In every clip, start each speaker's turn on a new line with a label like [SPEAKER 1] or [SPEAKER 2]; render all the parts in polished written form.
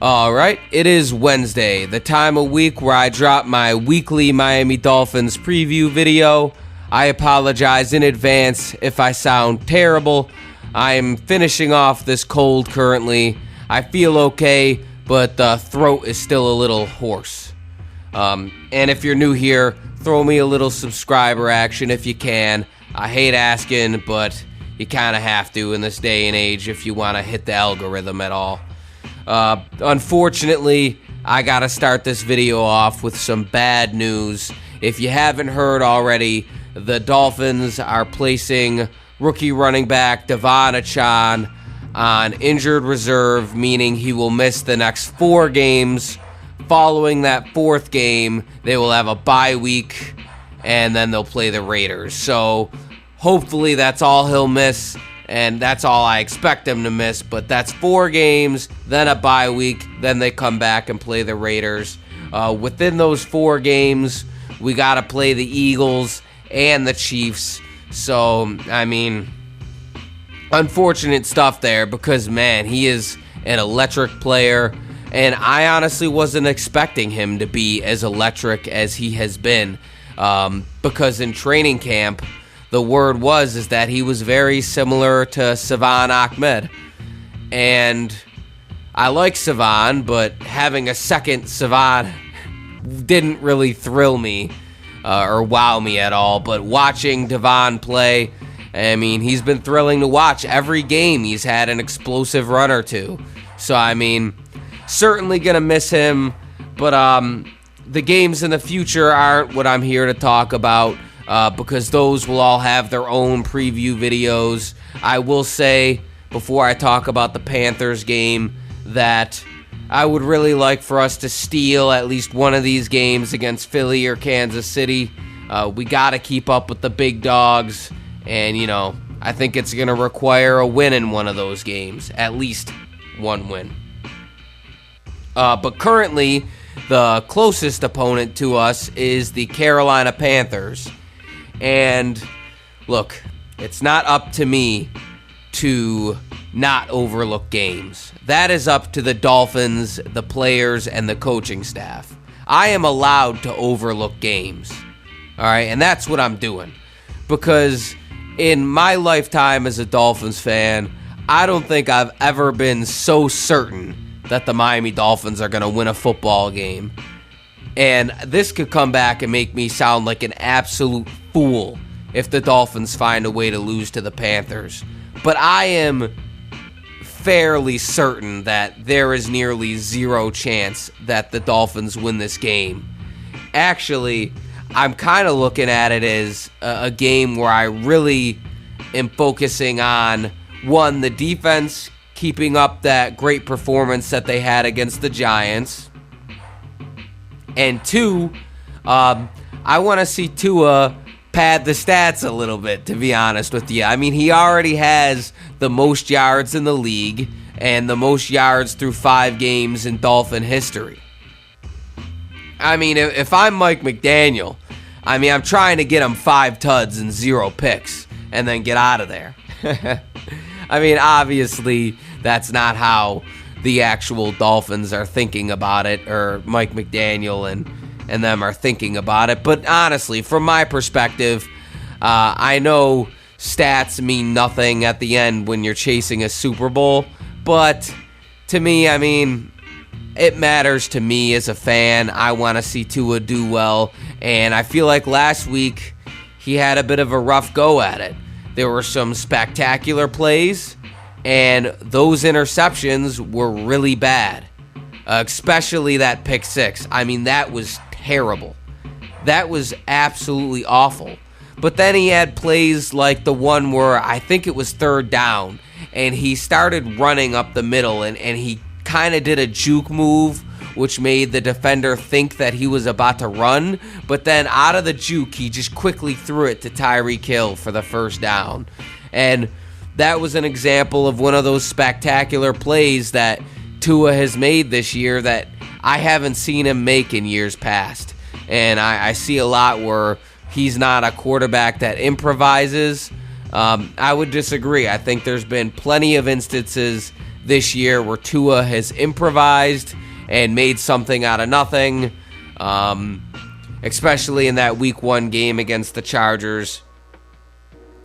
[SPEAKER 1] All right, it is Wednesday, the time of week where I drop my weekly Miami Dolphins preview video. I apologize in advance if I sound terrible. I am finishing off this cold currently. I feel okay, but the throat is still a little hoarse. And if you're new here, throw me a little subscriber action if you can. I hate asking, but you kind of have to in this day and age if you want to hit the algorithm at all. Unfortunately, I gotta start this video off with some bad news. If you haven't heard already, the Dolphins are placing rookie running back DeVon Achane on injured reserve, meaning he will miss the next 4 games. Following that 4th game, they will have a bye week, and then they'll play the Raiders. So hopefully that's all he'll miss. And that's all I expect them to miss, but that's 4 games, then a bye week, then they come back and play the Raiders. Within those 4 games, we got to play the Eagles and the Chiefs. So, I mean, unfortunate stuff there because, man, he is an electric player, and I honestly wasn't expecting him to be as electric as he has been because in training camp, the word is that he was very similar to DeVon Achane. And I like DeVon, but having a second DeVon didn't really thrill me or wow me at all. But watching DeVon play, I mean, he's been thrilling to watch. Every game he's had an explosive run or two. So, I mean, certainly going to miss him. But the games in the future aren't what I'm here to talk about. Because those will all have their own preview videos. I will say, before I talk about the Panthers game, that I would really like for us to steal at least one of these games against Philly or Kansas City. We got to keep up with the big dogs, and, you know, I think it's going to require a win in one of those games, at least one win. But currently, the closest opponent to us is the Carolina Panthers. And look, it's not up to me to not overlook games. That is up to the Dolphins, the players, and the coaching staff. I am allowed to overlook games. All right, and that's what I'm doing. Because in my lifetime as a Dolphins fan, I don't think I've ever been so certain that the Miami Dolphins are going to win a football game. And this could come back and make me sound like an absolute fool if the Dolphins find a way to lose to the Panthers. But I am fairly certain that there is nearly zero chance that the Dolphins win this game. Actually, I'm kind of looking at it as a game where I really am focusing on, one, the defense keeping up that great performance that they had against the Giants. And 2, I want to see Tua pad the stats a little bit, to be honest with you. I mean, he already has the most yards in the league and the most yards through 5 games in Dolphin history. I mean, if I'm Mike McDaniel, I mean, I'm trying to get him 5 tuds and 0 picks and then get out of there. I mean, obviously, that's not how the actual Dolphins are thinking about it, or Mike McDaniel and them are thinking about it. But honestly, from my perspective, I know stats mean nothing at the end when you're chasing a Super Bowl, but to me, I mean, it matters to me as a fan. I want to see Tua do well, and I feel like last week he had a bit of a rough go at it. There were some spectacular plays, and those interceptions were really bad, especially that pick 6. I mean, that was terrible. That was absolutely awful. But then he had plays like the one where I think it was 3rd down, and he started running up the middle, and he kind of did a juke move, which made the defender think that he was about to run. But then out of the juke, he just quickly threw it to Tyreek Hill for the 1st down. And that was an example of one of those spectacular plays that Tua has made this year that I haven't seen him make in years past. And I see a lot where he's not a quarterback that improvises. I would disagree. I think there's been plenty of instances this year where Tua has improvised and made something out of nothing, especially in that week 1 game against the Chargers.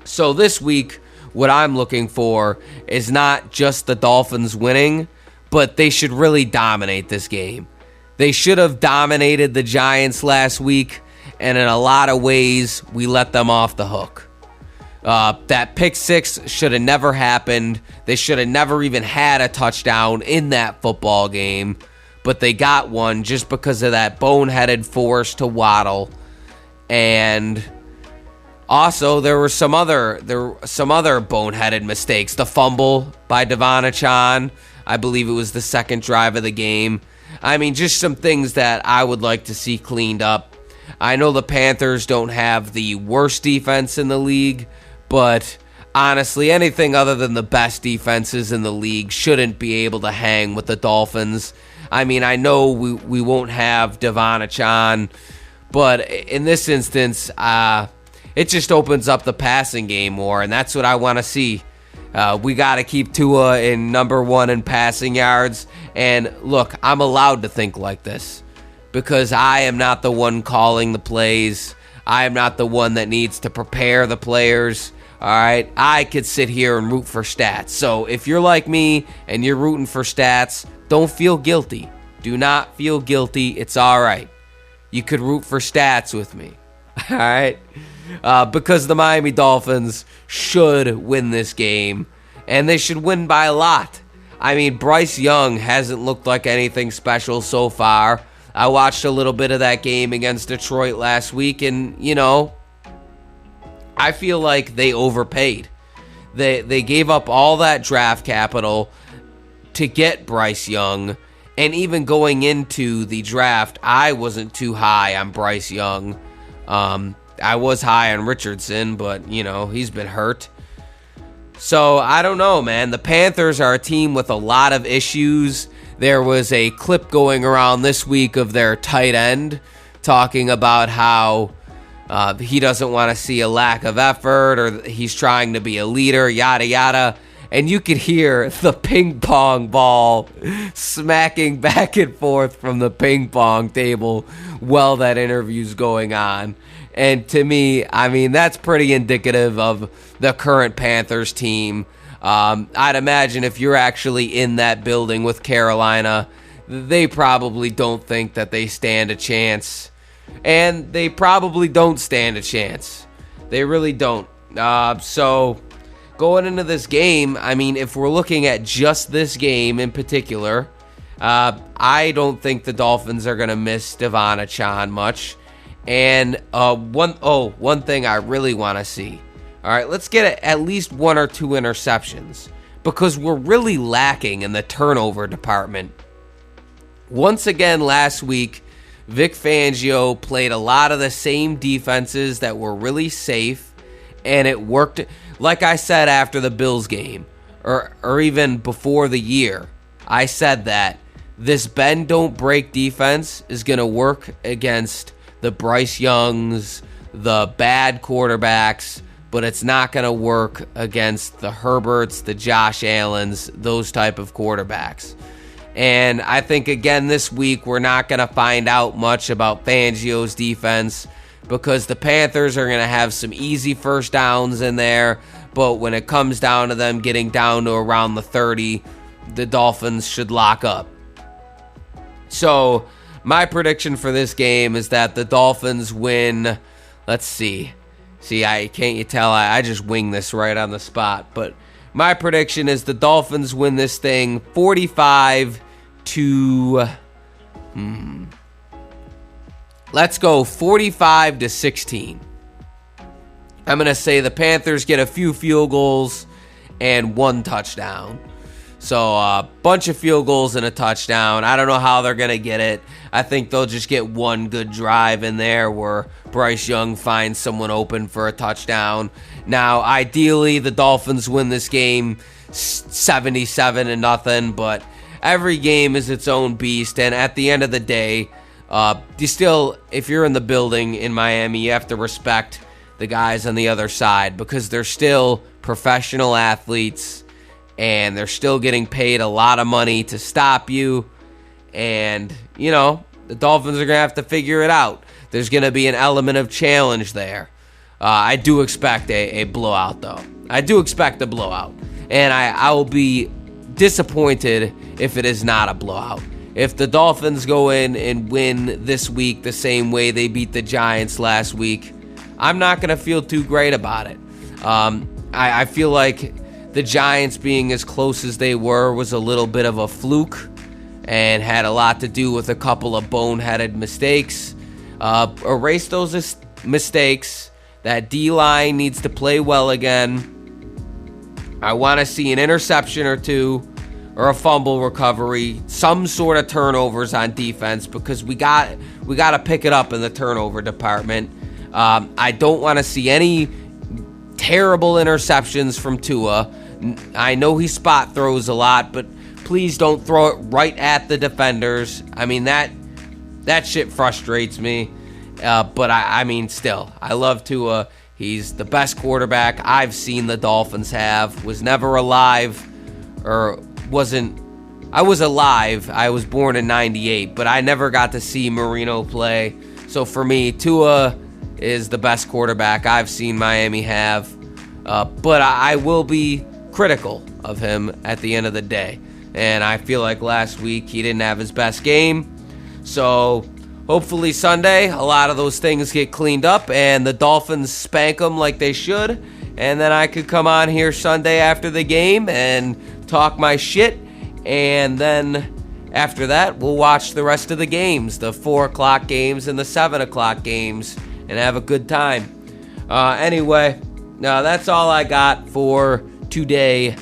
[SPEAKER 1] So this week, what I'm looking for is not just the Dolphins winning, but they should really dominate this game. They should have dominated the Giants last week, and in a lot of ways, we let them off the hook. That pick 6 should have never happened. They should have never even had a touchdown in that football game, but they got one just because of that boneheaded force to Waddle. And also, there were some other boneheaded mistakes. The fumble by DeVon Achane, I believe it was the second drive of the game. I mean, just some things that I would like to see cleaned up. I know the Panthers don't have the worst defense in the league, but honestly, anything other than the best defenses in the league shouldn't be able to hang with the Dolphins. I mean, I know we won't have DeVon Achane, but in this instance, it just opens up the passing game more, and that's what I want to see. We got to keep Tua in number 1 in passing yards. And look, I'm allowed to think like this because I am not the one calling the plays. I am not the one that needs to prepare the players. All right, I could sit here and root for stats. So if you're like me and you're rooting for stats, don't feel guilty. Do not feel guilty. It's all right. You could root for stats with me. All right. Because the Miami Dolphins should win this game, and they should win by a lot. I mean, Bryce Young hasn't looked like anything special so far. I watched a little bit of that game against Detroit last week, and, you know, I feel like they overpaid. They gave up all that draft capital to get Bryce Young, and even going into the draft, I wasn't too high on Bryce Young. I was high on Richardson, but, you know, he's been hurt. So, I don't know, man. The Panthers are a team with a lot of issues. There was a clip going around this week of their tight end talking about how he doesn't want to see a lack of effort or he's trying to be a leader, yada, yada. And you could hear the ping pong ball smacking back and forth from the ping pong table while that interview's going on. And to me, I mean, that's pretty indicative of the current Panthers team. I'd imagine if you're actually in that building with Carolina, they probably don't think that they stand a chance. And they probably don't stand a chance. They really don't. So going into this game, I mean, if we're looking at just this game in particular, I don't think the Dolphins are going to miss DeVon Achane much. And one thing I really want to see. All right, let's get at least 1 or 2 interceptions because we're really lacking in the turnover department. Once again, last week, Vic Fangio played a lot of the same defenses that were really safe, and it worked. Like I said after the Bills game, or even before the year, I said that this bend don't break defense is going to work against the Bryce Youngs, the bad quarterbacks, but it's not going to work against the Herberts, the Josh Allens, those type of quarterbacks. And I think, again, this week we're not going to find out much about Fangio's defense because the Panthers are going to have some easy first downs in there, but when it comes down to them getting down to around the 30, the Dolphins should lock up. So my prediction for this game is that the Dolphins win. Let's see. Can't you tell? I just wing this right on the spot. But my prediction is the Dolphins win this thing 45 to... Let's go 45 to 16. I'm going to say the Panthers get a few field goals and 1 touchdown. So a bunch of field goals and a touchdown. I don't know how they're going to get it. I think they'll just get 1 good drive in there where Bryce Young finds someone open for a touchdown. Now, ideally, the Dolphins win this game 77-0, but every game is its own beast. And at the end of the day, if you're in the building in Miami, you have to respect the guys on the other side because they're still professional athletes. and they're still getting paid a lot of money to stop you. And, the Dolphins are going to have to figure it out. There's going to be an element of challenge there. I do expect a blowout, though. I do expect a blowout. And I will be disappointed if it is not a blowout. If the Dolphins go in and win this week the same way they beat the Giants last week, I'm not going to feel too great about it. I feel like the Giants being as close as they were was a little bit of a fluke and had a lot to do with a couple of boneheaded mistakes. Erase those mistakes. That D-line needs to play well again. I want to see an interception or two or a fumble recovery, some sort of turnovers on defense, because we got to pick it up in the turnover department. I don't want to see any terrible interceptions from Tua. I know he spot throws a lot, but please don't throw it right at the defenders. I mean, that shit frustrates me. But I mean, still, I love Tua. He's the best quarterback I've seen the Dolphins have. Was never alive, or wasn't. I was alive. I was born in '98, but I never got to see Marino play. So for me, Tua is the best quarterback I've seen Miami have. But I will be critical of him at the end of the day. And I feel like last week he didn't have his best game. So hopefully Sunday, a lot of those things get cleaned up and the Dolphins spank them like they should. And then I could come on here Sunday after the game and talk my shit. And then after that, we'll watch the rest of the games, the 4 o'clock games and the 7 o'clock games, and have a good time. Anyway, that's all I got for today.